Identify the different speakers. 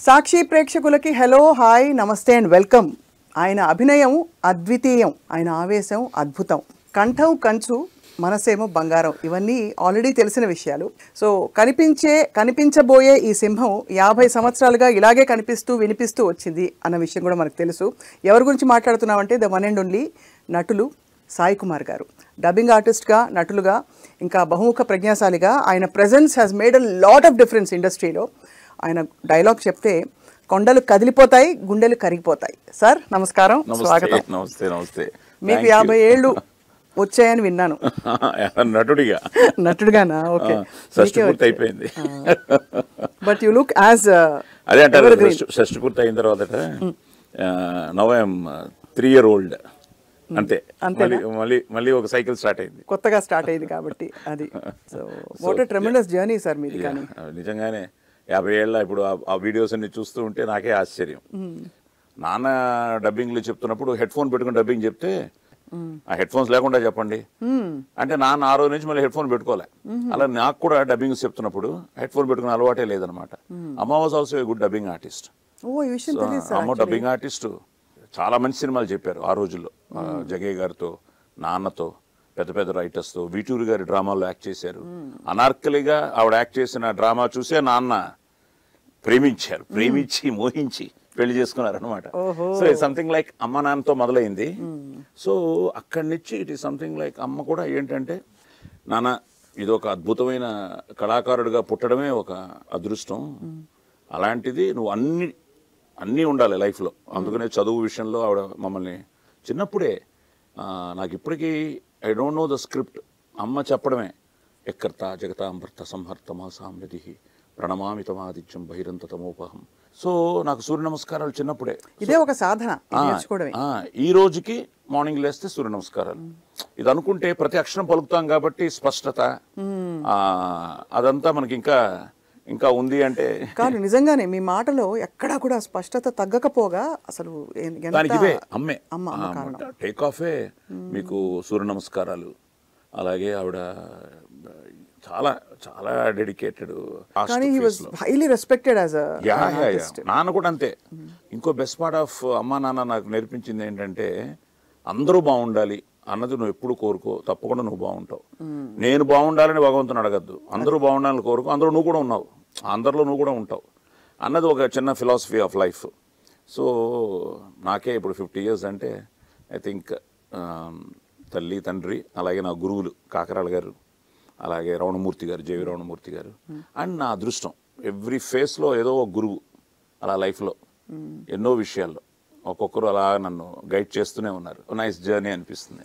Speaker 1: సాక్షి ప్రేక్షకులకి hello hi నమస్తే and welcome. ఆయన అభినయం అద్వితీయం, ఆయన ఆవేశం అద్భుతం, కంఠం కంచు మనసేమో బంగారం. ఇవన్నీ ఆల్రెడీ తెలిసిన విషయాలు. సో కనిపించబోయే ఈ సింహం 50 సంవత్సరాలుగా ఇలాగే కనిపిస్తూ వినిపిస్తూ వచ్చింది అన్న విషయం కూడా మనకు తెలుసు. ఎవరి గురించి మాట్లాడుతున్నామంటే ద వన్ అండ్ ఓన్లీ నటులు సాయి కుమార్ గారు. డబ్బింగ్ ఆర్టిస్ట్గా, నటులుగా, ఇంకా బహుముఖ ప్రజ్ఞాశాలిగా ఆయన presence has made a lot of difference ఇండస్ట్రీలో. ఆయన డైలాగ్ చెప్తే కొండలు కదిలిపోతాయి, గుండెలు కరిగిపోతాయి. సార్ నమస్కారం, స్వాగతం.
Speaker 2: నమస్తే. నమస్తే.
Speaker 1: మీకు 50 ఏళ్ళు వచ్చాయని విన్నాను. నటుడిగానా? ఓకే,
Speaker 2: అయిపోయింది.
Speaker 1: బట్ యు లుక్ యాజ్
Speaker 2: అదే అంటారు, షష్టి పూర్తి అయిన తర్వాత నవ్ ఐఎమ్ 3 year old అంతే. మళ్ళీ ఒక సైకిల్ స్టార్ట్ అయింది,
Speaker 1: కొత్తగా స్టార్ట్ అయింది కాబట్టి అది. So what a tremendous journey sir మీది. కానీ
Speaker 2: నిజంగానే 50 ఏళ్ళ ఇప్పుడు ఆ వీడియోస్ అన్ని చూస్తూ ఉంటే నాకే ఆశ్చర్యం. నాన్న డబ్బింగ్లు చెప్తున్నప్పుడు హెడ్ ఫోన్ పెట్టుకుని డబ్బింగ్ చెప్తే, ఆ హెడ్ ఫోన్స్ లేకుండా చెప్పండి అంటే నాన్న ఆ రోజు నుంచి మళ్ళీ హెడ్ ఫోన్ పెట్టుకోలే. అలా నాకు కూడా డబ్బింగ్ చెప్తున్నప్పుడు హెడ్ ఫోన్ పెట్టుకునే అలవాటే లేదనమాట. అమ్మ was also a good dubbing artist. అమ్మ డబ్బింగ్ ఆర్టిస్ట్, చాలా మంచి సినిమాలు చెప్పారు ఆ రోజుల్లో. జగయ్య గారితో, నాన్నతో, పెద్ద పెద్ద రైటర్స్తో. వీటూరి గారి డ్రామాలో యాక్ట్ చేశారు. అనార్కలిగా ఆవిడ యాక్ట్ చేసిన డ్రామా చూసే నాన్న ప్రేమించారు. ప్రేమించి మోహించి పెళ్లి చేసుకున్నారు అనమాట. సో ఇట్ సంథింగ్ లైక్ అమ్మ నాన్నతో మొదలైంది. సో అక్కడి నుంచి ఇట్ ఈస్ సంథింగ్ లైక్ అమ్మ కూడా ఏంటంటే, నాన్న ఇది ఒక అద్భుతమైన కళాకారుడిగా పుట్టడమే ఒక అదృష్టం, అలాంటిది నువ్వు అన్నీ ఉండాలి లైఫ్లో. అందుకనే చదువు విషయంలో ఆవిడ మమ్మల్ని చిన్నప్పుడే, నాకు ఇప్పటికీ I don't know the script, అమ్మ చెప్పడమే ఎక్కర్త జగతాంభర్త సంహర్త మాసామ్యది ప్రణమామితమాదిత్యం బహిరంతమోపహం. సో నాకు సూర్య నమస్కారాలు చిన్నప్పుడే.
Speaker 1: ఇదే ఒక సాధన.
Speaker 2: ఈ రోజుకి మార్నింగ్ లేస్తే సూర్య నమస్కారాలు. ఇది అనుకుంటే ప్రతి అక్షరం పలుకుతాం కాబట్టి స్పష్టత అదంతా మనకి ఇంకా ఉంది అంటే
Speaker 1: కాదు. నిజంగానే మీ మాటలో ఎక్కడా కూడా స్పష్టత తగ్గకపోగా అసలు
Speaker 2: దానికి ఇదే అమ్మే టేక్ ఆఫే. మీకు సూర్య నమస్కారాలు, అలాగే ఆవిడ చాలా చాలా డెడికేటెడ్. నాన్న కూడా అంతే. ఇంకో బెస్ట్ పార్ట్ ఆఫ్ అమ్మా నాన్న నాకు నేర్పించింది ఏంటంటే, అందరూ బాగుండాలి అన్నది నువ్వు ఎప్పుడు కోరుకో, తప్పకుండా నువ్వు బాగుంటావు. నేను బాగుండాలని భగవంతుని అడగద్దు, అందరూ బాగుండాలని కోరుకో, అందరూ నువ్వు కూడా ఉన్నావు, అందరిలో నువ్వు కూడా ఉంటావు అన్నది ఒక చిన్న ఫిలాసఫీ ఆఫ్ లైఫ్. సో నాకే ఇప్పుడు 50 years అంటే ఐ థింక్ తల్లి, తండ్రి, అలాగే నా గురువులు కాకరాల గారు, అలాగే రమణమూర్తి గారు, జేవి రమణమూర్తి గారు, అండ్ నా అదృష్టం ఎవ్రీ ఫేస్లో ఏదో ఒక గురువు అలా లైఫ్లో ఎన్నో విషయాల్లో ఒక్కొక్కరు అలా నన్ను గైడ్ చేస్తూనే ఉన్నారు. నైస్ జర్నీ అనిపిస్తుంది.